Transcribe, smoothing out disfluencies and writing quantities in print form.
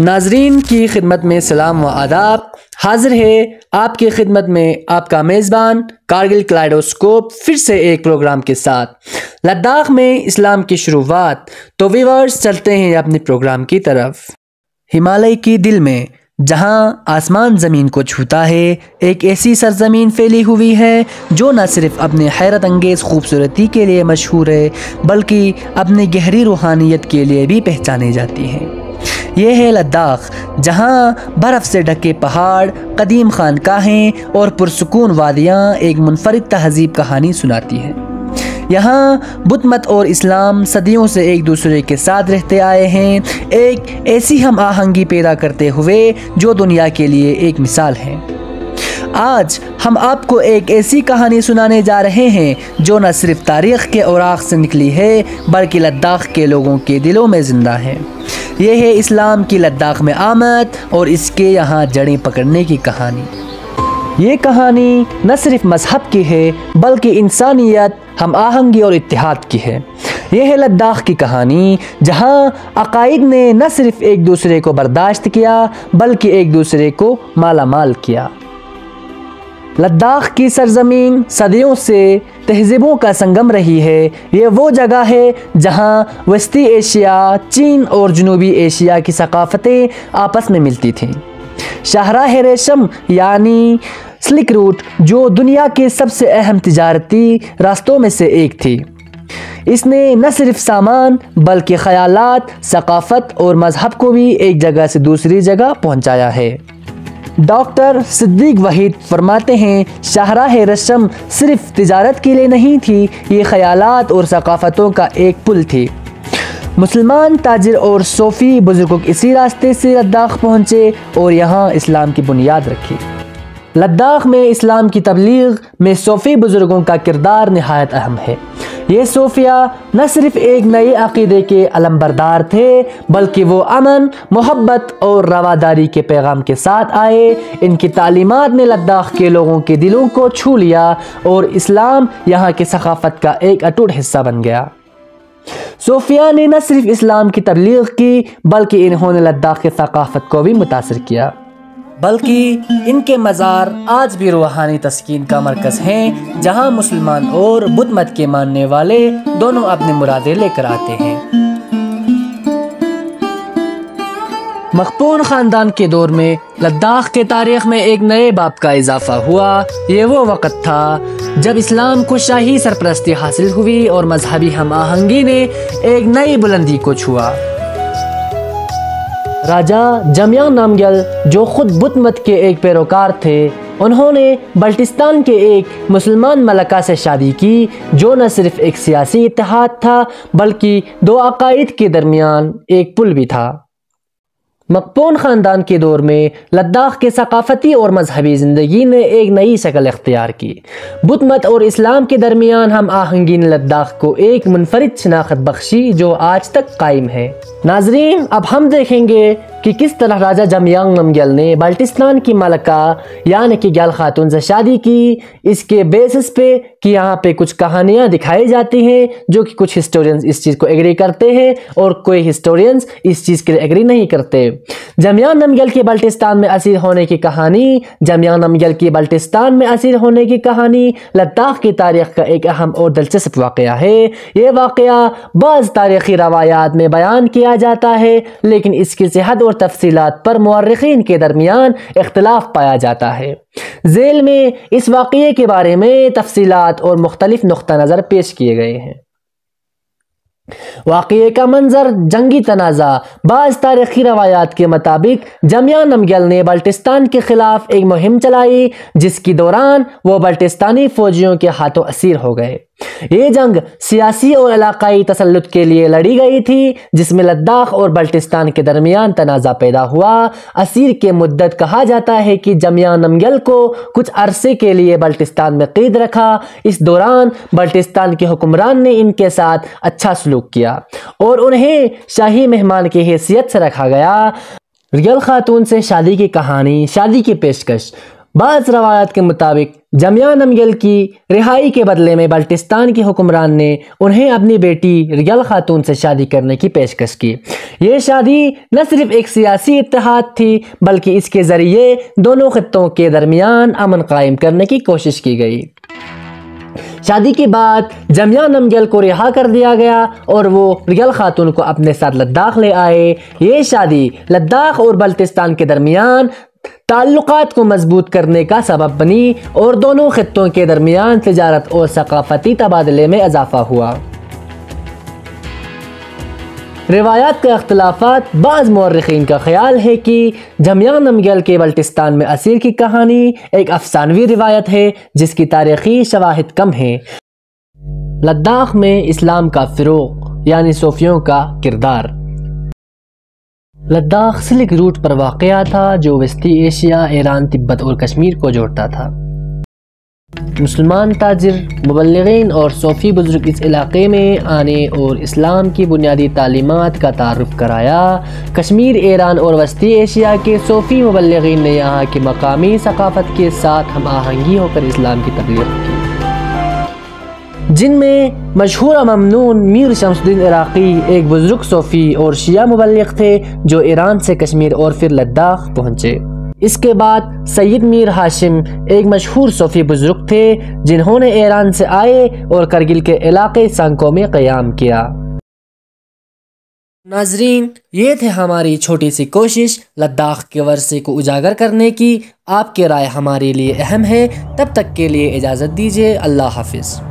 ناظرین کی خدمت میں سلام و آداب. حاضر ہے آپ کی خدمت میں آپ کا میزبان کارگل کلائڈوسکوپ پھر سے ایک پروگرام کے ساتھ. لداخ میں اسلام کی شروعات. تو ویورز چلتے ہیں اپنے پروگرام کی طرف. ہمالیہ کی دل میں جہاں آسمان زمین کو چھوتا ہے، ایک ایسی سرزمین پھیلی ہوئی ہے جو نہ صرف اپنے حیرت انگیز خوبصورتی کے لیے مشہور ہے بلکہ اپنی گہری روحانیت کے لیے بھی پہچانی جاتی ہے. یہ ہے لداخ، جہاں برف سے ڈھکے پہاڑ، قدیم خانقاہیں اور پرسکون وادیاں ایک منفرد تہذیب کہانی سناتی ہیں. یہاں بدھ مت اور اسلام صدیوں سے ایک دوسرے کے ساتھ رہتے آئے ہیں، ایک ایسی ہم آہنگی پیدا کرتے ہوئے جو دنیا کے لیے ایک مثال ہے. آج ہم آپ کو ایک ایسی کہانی سنانے جا رہے ہیں جو نہ صرف تاریخ کے اوراق سے نکلی ہے بلکہ لداخ کے لوگوں کے دلوں میں زندہ ہے. یہ ہے اسلام کی لداخ میں آمد اور اس کے یہاں جڑیں پکڑنے کی کہانی. یہ کہانی نہ صرف مذہب کی ہے بلکہ انسانیت، ہم آہنگی اور اتحاد کی ہے. یہ ہے لداخ کی کہانی جہاں عقائد نے نہ صرف ایک دوسرے کو برداشت کیا بلکہ ایک دوسرے کو مالا مال کیا. لداخ کی سرزمین صدیوں سے تہذیبوں کا سنگم رہی ہے. یہ وہ جگہ ہے جہاں وسطی ایشیا، چین اور جنوبی ایشیا کی ثقافتیں آپس میں ملتی تھیں. شاہراہ ریشم یعنی سلک روٹ جو دنیا کے سب سے اہم تجارتی راستوں میں سے ایک تھی، اس نے نہ صرف سامان بلکہ خیالات، ثقافت اور مذہب کو بھی ایک جگہ سے دوسری جگہ پہنچایا ہے. ڈاکٹر صدیق وحید فرماتے ہیں، شاہراہ ریشم صرف تجارت کے لیے نہیں تھی، یہ خیالات اور ثقافتوں کا ایک پل تھی. مسلمان تاجر اور صوفی بزرگوں اسی راستے سے لداخ پہنچے اور یہاں اسلام کی بنیاد رکھی. لداخ میں اسلام کی تبلیغ میں صوفی بزرگوں کا کردار نہایت اہم ہے. یہ صوفیہ نہ صرف ایک نئے عقیدے کے علمبردار تھے بلکہ وہ امن، محبت اور رواداری کے پیغام کے ساتھ آئے. ان کی تعلیمات نے لداخ کے لوگوں کے دلوں کو چھو لیا اور اسلام یہاں کی ثقافت کا ایک اٹوٹ حصہ بن گیا. صوفیہ نے نہ صرف اسلام کی تبلیغ کی بلکہ انہوں نے لداخ کی ثقافت کو بھی متاثر کیا، بلکہ ان کے مزار آج بھی روحانی تسکین کا مرکز ہیں جہاں مسلمان اور بدھ مت کے ماننے والے دونوں اپنی مرادیں لے کر آتے ہیں. مخپون خاندان کے دور میں لداخ کے تاریخ میں ایک نئے باب کا اضافہ ہوا. یہ وہ وقت تھا جب اسلام کو شاہی سرپرستی حاصل ہوئی اور مذہبی ہم آہنگی نے ایک نئی بلندی کو چھوا. راجا جمیانگ نامگیل جو خود بدھ مت کے ایک پیروکار تھے، انہوں نے بلٹستان کے ایک مسلمان ملکہ سے شادی کی جو نہ صرف ایک سیاسی اتحاد تھا بلکہ دو عقائد کے درمیان ایک پل بھی تھا. مخپون خاندان کے دور میں لداخ کے ثقافتی اور مذہبی زندگی نے ایک نئی شکل اختیار کی. بدھ مت اور اسلام کے درمیان ہم آہنگی نے لداخ کو ایک منفرد شناخت بخشی جو آج تک قائم ہے. ناظرین، اب ہم دیکھیں گے کہ کس طرح راجا جمیانگ نامگیل نے بلٹستان کی ملکہ یعنی کہ گیل خاتون سے شادی کی. اس کے بیسس پہ کہ یہاں پہ کچھ کہانیاں دکھائی جاتی ہیں جو کہ کچھ ہسٹورینز اس چیز کو ایگری کرتے ہیں اور کوئی ہسٹورینز اس چیز کے لیے ایگری نہیں کرتے. جمیانگ نامگیل کے بلٹستان میں اسیر ہونے کی کہانی. جمیانگ نامگیل کی بلٹستان میں اسیر ہونے کی کہانی لداخ کی تاریخ کا ایک اہم اور دلچسپ واقعہ ہے. یہ واقعہ بعض تاریخی روایات میں بیان کیا جاتا ہے لیکن اس کی صحت اور تفصیلات پر مورخین کے درمیان اختلاف پایا جاتا ہے. ذیل میں اس واقعے کے بارے میں تفصیلات اور مختلف نقطہ نظر پیش کیے گئے ہیں. واقعے کا منظر جنگی تنازع. بعض تاریخی روایات کے مطابق جمیانگ نامگیل نے بلٹستان کے خلاف ایک مہم چلائی جس کے دوران وہ بلٹستانی فوجیوں کے ہاتھوں اسیر ہو گئے. یہ جنگ سیاسی اور علاقائی تسلط کے لیے لڑی گئی تھی جس میں لداخ اور بلٹستان کے درمیان تنازع پیدا ہوا. اسیر کے مدت کہا جاتا ہے کہ جمیانگ نامگیل کو کچھ عرصے کے لیے بلٹستان میں قید رکھا. اس دوران بلٹستان کے حکمران نے ان کے ساتھ اچھا سلوک کیا اور انہیں شاہی مہمان کی حیثیت سے رکھا گیا. گیل خاتون سے شادی کی کہانی. شادی کی پیشکش. بعض روایات کے مطابق جمیا نمگل کی رہائی کے بدلے میں بلٹستان کے حکمران نے انہیں اپنی بیٹی ریگل خاتون سے شادی کرنے کی پیشکش کی۔ یہ شادی نہ صرف ایک سیاسی اتحاد تھی بلکہ اس کے ذریعے دونوں خطوں کے درمیان امن قائم کرنے کی کوشش کی گئی۔ شادی کے بعد جمیا نمگل کو رہا کر دیا گیا اور وہ ریگل خاتون کو اپنے ساتھ لداخ لے آئے۔ یہ شادی لداخ اور بلٹستان کے درمیان تعلقات کو مضبوط کرنے کا سبب بنی اور دونوں خطوں کے درمیان تجارت اور ثقافتی تبادلے میں اضافہ ہوا۔ روایات کے اختلافات، بعض مورخین کا خیال ہے کہ جمیا نمگل کے بلٹستان میں اسیر کی کہانی ایک افسانوی روایت ہے جس کی تاریخی شواہد کم ہیں۔ لداخ میں اسلام کا فروغ یعنی صوفیوں کا کردار۔ لداخ سلک روٹ پر واقع تھا جو وسطی ایشیا، ایران، تبت اور کشمیر کو جوڑتا تھا۔ مسلمان تاجر، مبلغین اور صوفی بزرگ اس علاقے میں آنے اور اسلام کی بنیادی تعلیمات کا تعارف کرایا۔ کشمیر، ایران اور وسطی ایشیا کے صوفی مبلغین نے یہاں کی مقامی ثقافت کے ساتھ ہم آہنگی ہو کر اسلام کی تبلیغ کی، جن میں مشہور و ممنون میر شمس الدین عراقی ایک بزرگ صوفی اور شیعہ مبلغ تھے جو ایران سے کشمیر اور پھر لداخ پہنچے۔ اس کے بعد سید میر ہاشم ایک مشہور صوفی بزرگ تھے جنہوں نے ایران سے آئے اور کرگل کے علاقے سانکو میں قیام کیا۔ ناظرین، یہ تھے ہماری چھوٹی سی کوشش لداخ کے ورثے کو اجاگر کرنے کی۔ آپ کی رائے ہمارے لیے اہم ہے۔ تب تک کے لیے اجازت دیجیے۔ اللہ حافظ۔